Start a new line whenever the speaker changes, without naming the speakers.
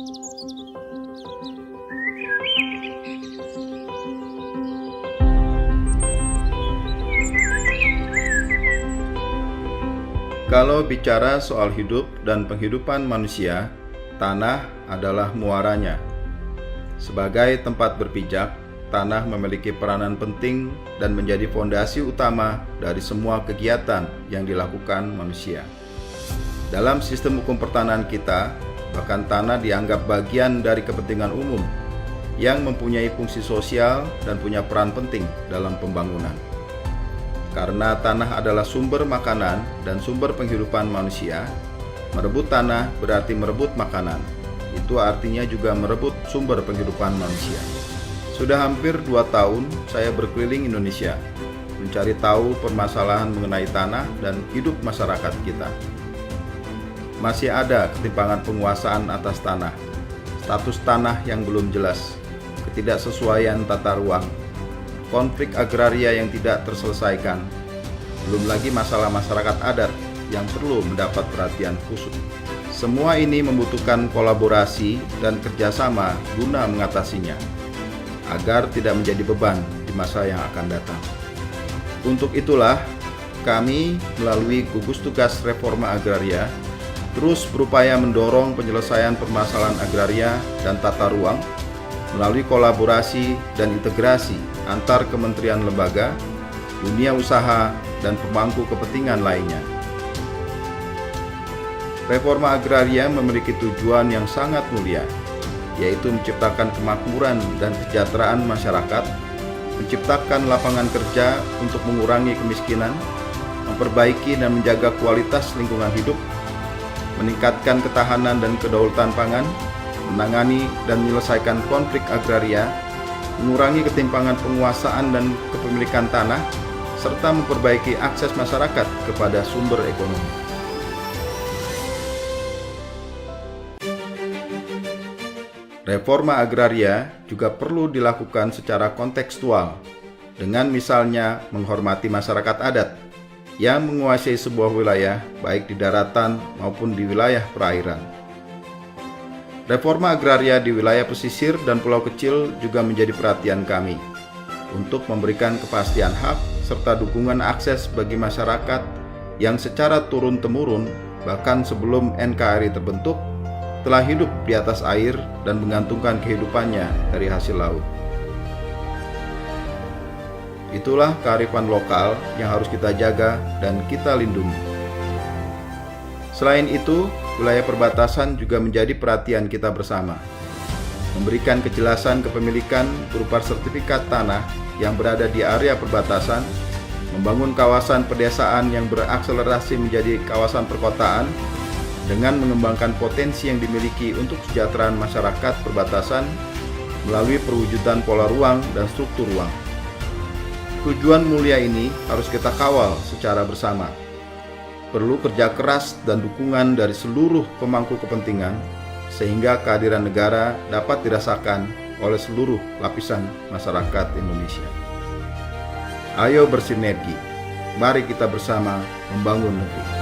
Kalau bicara soal hidup dan penghidupan manusia, tanah adalah muaranya. Sebagai tempat berpijak, tanah memiliki peranan penting dan menjadi fondasi utama dari semua kegiatan yang dilakukan manusia. Dalam sistem hukum pertanahan kita, bahkan tanah dianggap bagian dari kepentingan umum yang mempunyai fungsi sosial dan punya peran penting dalam pembangunan. Karena tanah adalah sumber makanan dan sumber penghidupan manusia, merebut tanah berarti merebut makanan. Itu artinya juga merebut sumber penghidupan manusia. Sudah hampir 2 tahun saya berkeliling Indonesia, mencari tahu permasalahan mengenai tanah dan hidup masyarakat kita. Masih ada ketimpangan penguasaan atas tanah, status tanah yang belum jelas, ketidaksesuaian tata ruang, konflik agraria yang tidak terselesaikan, belum lagi masalah masyarakat adat yang perlu mendapat perhatian khusus. Semua ini membutuhkan kolaborasi dan kerjasama guna mengatasinya, agar tidak menjadi beban di masa yang akan datang. Untuk itulah, kami melalui gugus tugas reforma agraria terus berupaya mendorong penyelesaian permasalahan agraria dan tata ruang melalui kolaborasi dan integrasi antar kementerian lembaga, dunia usaha, dan pemangku kepentingan lainnya. Reforma agraria memiliki tujuan yang sangat mulia, yaitu menciptakan kemakmuran dan kesejahteraan masyarakat, menciptakan lapangan kerja untuk mengurangi kemiskinan, memperbaiki dan menjaga kualitas lingkungan hidup, meningkatkan ketahanan dan kedaulatan pangan, menangani dan menyelesaikan konflik agraria, mengurangi ketimpangan penguasaan dan kepemilikan tanah, serta memperbaiki akses masyarakat kepada sumber ekonomi. Reforma agraria juga perlu dilakukan secara kontekstual, dengan misalnya menghormati masyarakat adat yang menguasai sebuah wilayah, baik di daratan maupun di wilayah perairan. Reforma agraria di wilayah pesisir dan pulau kecil juga menjadi perhatian kami untuk memberikan kepastian hak serta dukungan akses bagi masyarakat yang secara turun-temurun bahkan sebelum NKRI terbentuk telah hidup di atas air dan menggantungkan kehidupannya dari hasil laut. Itulah kearifan lokal yang harus kita jaga dan kita lindungi. Selain itu, wilayah perbatasan juga menjadi perhatian kita bersama. Memberikan kejelasan kepemilikan berupa sertifikat tanah yang berada di area perbatasan, membangun kawasan pedesaan yang berakselerasi menjadi kawasan perkotaan dengan mengembangkan potensi yang dimiliki untuk kesejahteraan masyarakat perbatasan melalui perwujudan pola ruang dan struktur ruang. Tujuan mulia ini harus kita kawal secara bersama. Perlu kerja keras dan dukungan dari seluruh pemangku kepentingan sehingga kehadiran negara dapat dirasakan oleh seluruh lapisan masyarakat Indonesia. Ayo bersinergi, mari kita bersama membangun negeri.